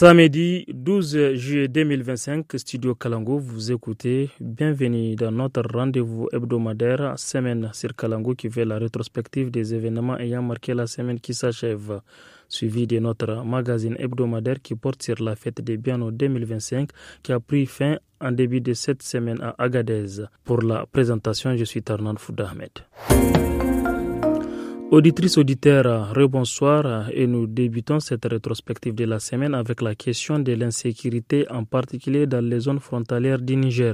Samedi 12 juillet 2025, Studio Kalango, vous écoutez. Bienvenue dans notre rendez-vous hebdomadaire, Semaine sur Kalango, qui fait la rétrospective des événements ayant marqué la semaine qui s'achève. Suivi de notre magazine hebdomadaire qui porte sur la fête des Biano 2025, qui a pris fin en début de cette semaine à Agadez. Pour la présentation, je suis Tarnan Fouda Ahmed. Auditrices, auditeurs, rebonsoir et nous débutons cette rétrospective de la semaine avec la question de l'insécurité, en particulier dans les zones frontalières du Niger.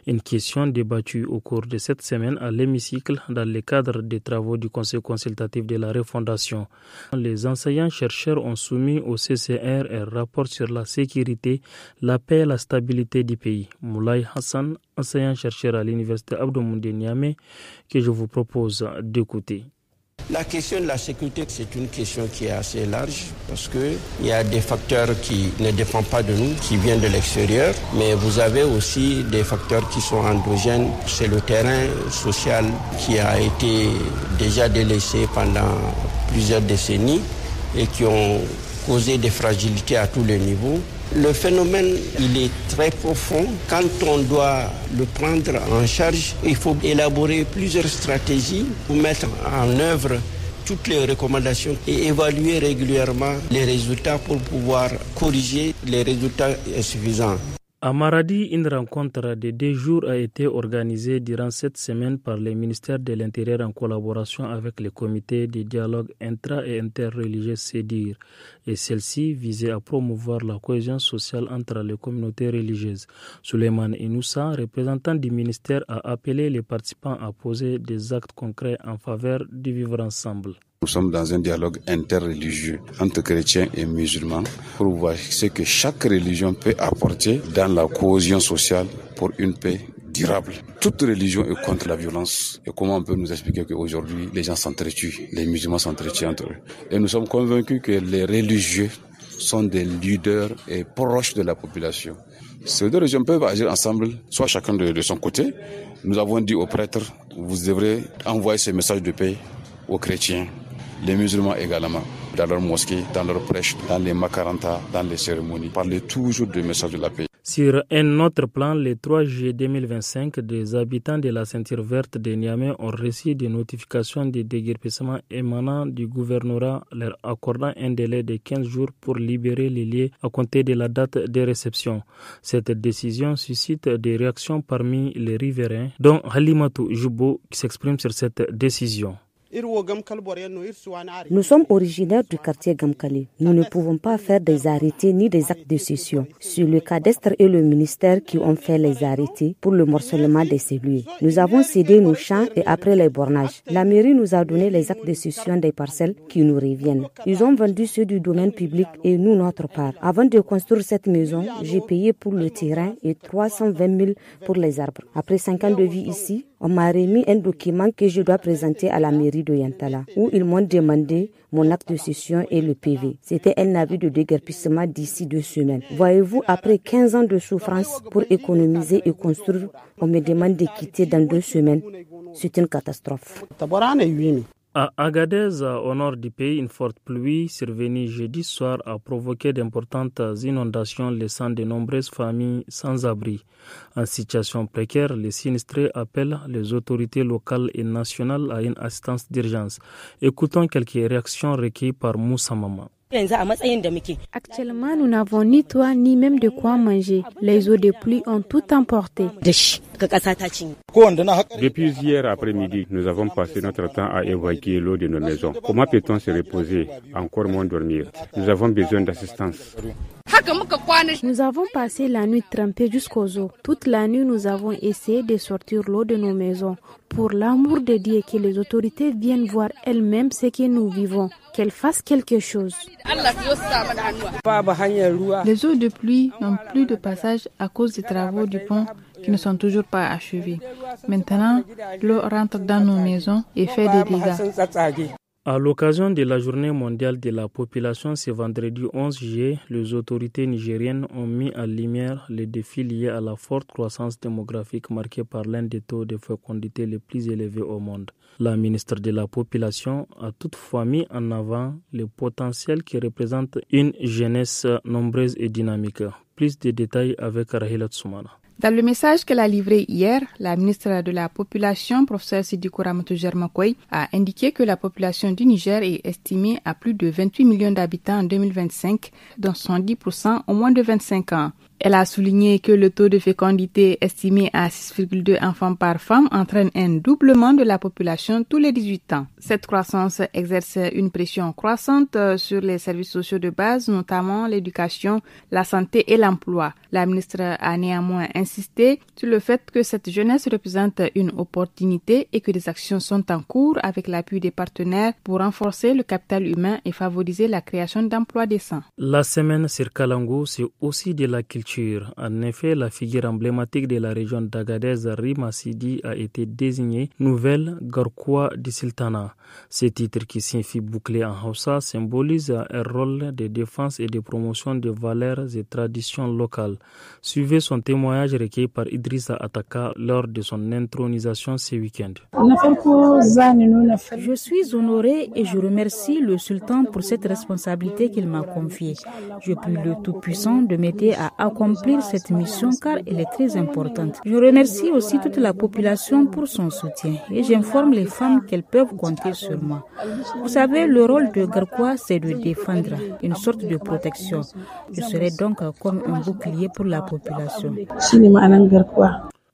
Une question débattue au cours de cette semaine à l'hémicycle dans le cadre des travaux du Conseil consultatif de la refondation. Les enseignants-chercheurs ont soumis au CCR un rapport sur la sécurité, la paix et la stabilité du pays. Moulay Hassan, enseignant-chercheur à l'université Abdou Moundé Niamey, que je vous propose d'écouter. La question de la sécurité, c'est une question qui est assez large parce qu'il y a des facteurs qui ne dépendent pas de nous, qui viennent de l'extérieur, mais vous avez aussi des facteurs qui sont endogènes. C'est le terrain social qui a été déjà délaissé pendant plusieurs décennies et qui ont causé des fragilités à tous les niveaux. Le phénomène, il est très profond. Quand on doit le prendre en charge, il faut élaborer plusieurs stratégies pour mettre en œuvre toutes les recommandations et évaluer régulièrement les résultats pour pouvoir corriger les résultats insuffisants. À Maradi, une rencontre de 2 jours a été organisée durant cette semaine par le ministère de l'Intérieur en collaboration avec le comité de dialogue intra- et interreligieux CEDIR. Et celle-ci visait à promouvoir la cohésion sociale entre les communautés religieuses. Souleymane Inoussa, représentant du ministère, a appelé les participants à poser des actes concrets en faveur du vivre ensemble. Nous sommes dans un dialogue interreligieux entre chrétiens et musulmans pour voir ce que chaque religion peut apporter dans la cohésion sociale pour une paix durable. Toute religion est contre la violence. Et comment on peut nous expliquer qu'aujourd'hui les gens s'entretuent, les musulmans s'entretuent entre eux. Et nous sommes convaincus que les religieux sont des leaders et proches de la population. Ces deux religions peuvent agir ensemble, soit chacun de son côté. Nous avons dit aux prêtres, vous devrez envoyer ce message de paix aux chrétiens. Les musulmans également, dans leurs mosquées, dans leurs prêches, dans les makarantas, dans les cérémonies, parlez toujours du message de la paix. Sur un autre plan, le 3 juillet 2025, des habitants de la ceinture verte de Niamey ont reçu des notifications de déguerpissement émanant du gouvernorat leur accordant un délai de 15 jours pour libérer les lieux à compter de la date de réception. Cette décision suscite des réactions parmi les riverains, dont Halimatou Joubo qui s'exprime sur cette décision. Nous sommes originaires du quartier Gamkali. Nous ne pouvons pas faire des arrêtés ni des actes de cession. C'est le cadastre et le ministère qui ont fait les arrêtés pour le morcellement des cellules. Nous avons cédé nos champs et après les bornages, la mairie nous a donné les actes de cession des parcelles qui nous reviennent. Ils ont vendu ceux du domaine public et nous notre part. Avant de construire cette maison, j'ai payé pour le terrain et 320 000 pour les arbres. Après 5 ans de vie ici, on m'a remis un document que je dois présenter à la mairie de Yantala, où ils m'ont demandé mon acte de cession et le PV. C'était un avis de déguerpissement d'ici 2 semaines. Voyez-vous, après 15 ans de souffrance pour économiser et construire, on me demande de quitter dans 2 semaines. C'est une catastrophe. À Agadez, au nord du pays, une forte pluie survenue jeudi soir a provoqué d'importantes inondations, laissant de nombreuses familles sans abri. En situation précaire, les sinistrés appellent les autorités locales et nationales à une assistance d'urgence. Écoutons quelques réactions recueillies par Moussa Mama. Actuellement, nous n'avons ni toit ni même de quoi manger. Les eaux de pluie ont tout emporté. Depuis hier après-midi, nous avons passé notre temps à évacuer l'eau de nos maisons. Comment peut-on se reposer, encore moins dormir? Nous avons besoin d'assistance. Nous avons passé la nuit trempée jusqu'aux os. Toute la nuit, nous avons essayé de sortir l'eau de nos maisons. Pour l'amour de Dieu, que les autorités viennent voir elles-mêmes ce que nous vivons, qu'elles fassent quelque chose. Les eaux de pluie n'ont plus de passage à cause des travaux du pont qui ne sont toujours pas achevés. Maintenant, l'eau rentre dans nos maisons et fait des dégâts. À l'occasion de la journée mondiale de la population ce vendredi 11 juillet, les autorités nigériennes ont mis en lumière les défis liés à la forte croissance démographique marquée par l'un des taux de fécondité les plus élevés au monde. La ministre de la Population a toutefois mis en avant le potentiel qui représente une jeunesse nombreuse et dynamique. Plus de détails avec Rahila Tsoumana. Dans le message qu'elle a livré hier, la ministre de la Population, professeur Sidiko Ramatu Germakoy, a indiqué que la population du Niger est estimée à plus de 28 millions d'habitants en 2025, dont 110% au moins de 25 ans. Elle a souligné que le taux de fécondité estimé à 6,2 enfants par femme entraîne un doublement de la population tous les 18 ans. Cette croissance exerce une pression croissante sur les services sociaux de base, notamment l'éducation, la santé et l'emploi. La ministre a néanmoins insisté sur le fait que cette jeunesse représente une opportunité et que des actions sont en cours avec l'appui des partenaires pour renforcer le capital humain et favoriser la création d'emplois décents. La semaine sur Kalango, c'est aussi de la culture. En effet, la figure emblématique de la région d'Agadez, Rima Sidi, a été désignée nouvelle Garkoua du Sultanat. Ce titre, qui signifie bouclé en Hausa, symbolise un rôle de défense et de promotion de valeurs et traditions locales. Suivez son témoignage recueilli par Idrissa Ataka lors de son intronisation ce week-end. Je suis honoré et je remercie le sultan pour cette responsabilité qu'il m'a confiée. Je prie le Tout-Puissant de m'aider à accomplir cette mission car elle est très importante. Je remercie aussi toute la population pour son soutien et j'informe les femmes qu'elles peuvent compter sur moi. Vous savez, le rôle de Garkoua, c'est de défendre, une sorte de protection. Je serai donc comme un bouclier pour la population.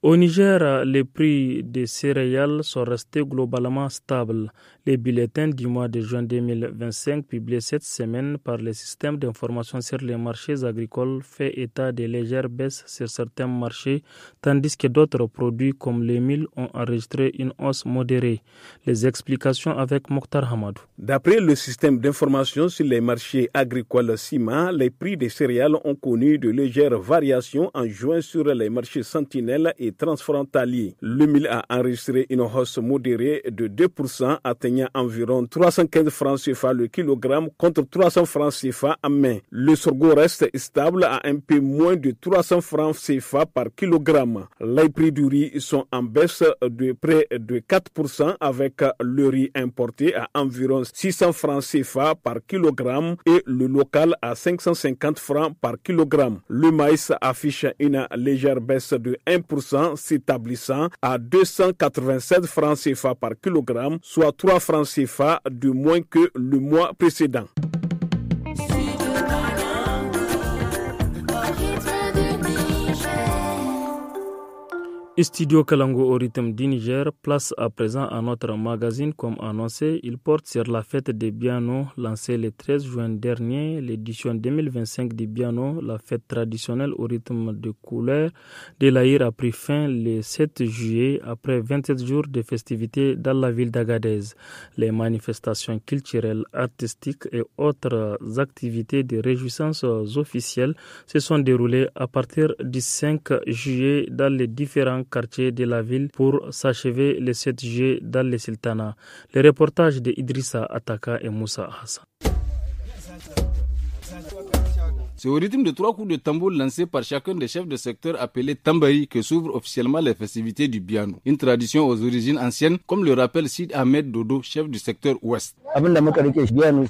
Au Niger, les prix des céréales sont restés globalement stables. Les bulletins du mois de juin 2025 publiés cette semaine par le système d'information sur les marchés agricoles fait état de légères baisses sur certains marchés, tandis que d'autres produits comme les mil ont enregistré une hausse modérée. Les explications avec Mokhtar Hamadou. D'après le système d'information sur les marchés agricoles CIMA, les prix des céréales ont connu de légères variations en juin sur les marchés sentinelles et transfrontaliers. Le mil a enregistré une hausse modérée de 2%, atteignant environ 315 francs CFA le kilogramme contre 300 francs CFA en mai. Le sorgho reste stable à un peu moins de 300 francs CFA par kilogramme. Les prix du riz sont en baisse de près de 4% avec le riz importé à environ 600 francs CFA par kilogramme et le local à 550 francs par kilogramme. Le maïs affiche une légère baisse de 1%, s'établissant à 287 francs CFA par kilogramme, soit 3 francs CFA de moins que le mois précédent. Studio Kalango au rythme du Niger, place à présent à notre magazine. Comme annoncé, il porte sur la fête des Biano, lancée le 13 juin dernier. L'édition 2025 du Biano, la fête traditionnelle au rythme de couleurs de l'Aïr, a pris fin le 7 juillet après 27 jours de festivités dans la ville d'Agadez. Les manifestations culturelles, artistiques et autres activités de réjouissance officielles se sont déroulées à partir du 5 juillet dans les différents quartiers de la ville pour s'achever le 7 juillet dans le Sultanat. Le reportage de Idrissa Ataka et Moussa Hassan. C'est au rythme de 3 coups de tambour lancés par chacun des chefs de secteur appelés Tambari que s'ouvrent officiellement les festivités du Biano. Une tradition aux origines anciennes, comme le rappelle Sid Ahmed Dodo, chef du secteur Ouest.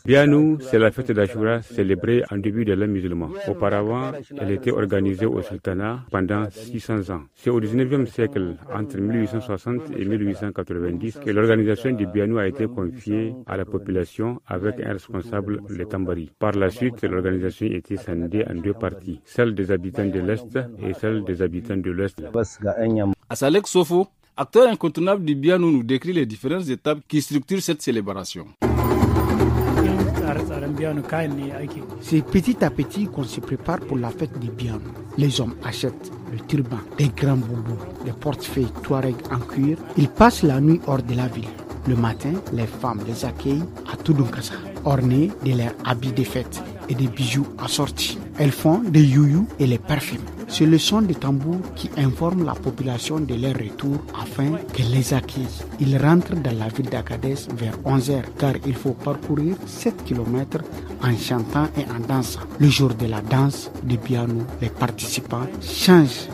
Biano, c'est la fête d'Ashura célébrée en début de l'an musulman. Auparavant, elle était organisée au Sultanat pendant 600 ans. C'est au 19e siècle, entre 1860 et 1890, que l'organisation du Biano a été confiée à la population avec un responsable, le Tambari. Par la suite, l'organisation était scindée en 2 parties, celle des habitants de l'Est et celle des habitants de l'Ouest. Asalek Sofo, acteur incontournable du Biano, nous décrit les différentes étapes qui structurent cette célébration. C'est petit à petit qu'on se prépare pour la fête du Biano. Les hommes achètent le turban, des grands boubous, des portefeuilles Touareg en cuir. Ils passent la nuit hors de la ville. Le matin, les femmes les accueillent à Toudoukassa, ornées de leurs habits de fête et des bijoux assortis. Elles font des youyou et les parfument. C'est le son des tambours qui informe la population de leur retour afin qu'elle les accueille. Ils rentrent dans la ville d'Agadez vers 11h car il faut parcourir 7 km en chantant et en dansant. Le jour de la danse de piano, les participants changent.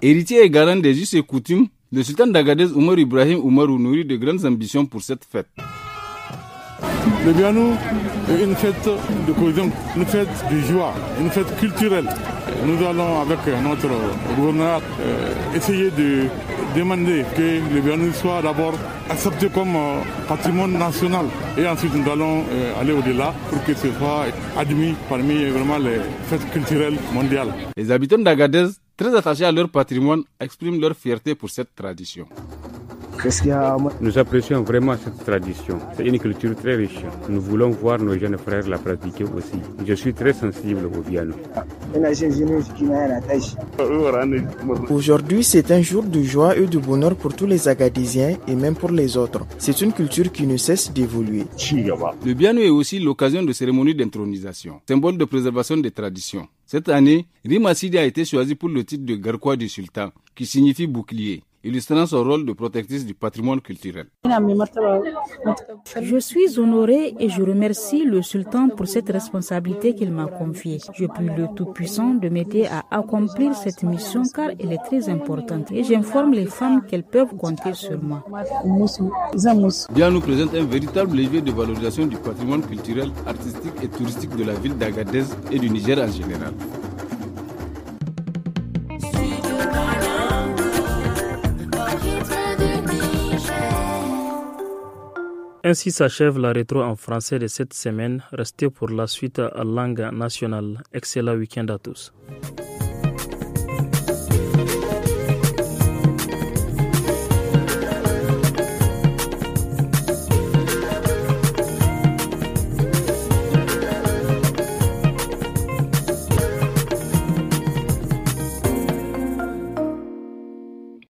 Héritier et garant des us et coutumes, le sultan d'Agadez Oumar Ibrahim Oumarou nourrit de grandes ambitions pour cette fête. Le Bianou est une fête de cohésion, une fête de joie, une fête culturelle. Nous allons avec notre gouverneur essayer de demander que le Bianou soit d'abord accepté comme patrimoine national et ensuite nous allons aller au-delà pour que ce soit admis parmi vraiment les fêtes culturelles mondiales. Les habitants d'Agadez, très attachés à leur patrimoine, expriment leur fierté pour cette tradition. Nous apprécions vraiment cette tradition. C'est une culture très riche. Nous voulons voir nos jeunes frères la pratiquer aussi. Je suis très sensible au piano. Aujourd'hui, c'est un jour de joie et de bonheur pour tous les Agadésiens et même pour les autres. C'est une culture qui ne cesse d'évoluer. Le piano est aussi l'occasion de cérémonies d'intronisation, symbole de préservation des traditions. Cette année, Rima Sidi a été choisi pour le titre de Garkwa du Sultan, qui signifie bouclier, illustrant son rôle de protectrice du patrimoine culturel. Je suis honorée et je remercie le sultan pour cette responsabilité qu'il m'a confiée. Je prie le Tout-Puissant de m'aider à accomplir cette mission car elle est très importante et j'informe les femmes qu'elles peuvent compter sur moi. Bianou présente un véritable levier de valorisation du patrimoine culturel, artistique et touristique de la ville d'Agadez et du Niger en général. Ainsi s'achève la rétro en français de cette semaine. Restez pour la suite à langue nationale. Excellent week-end à tous.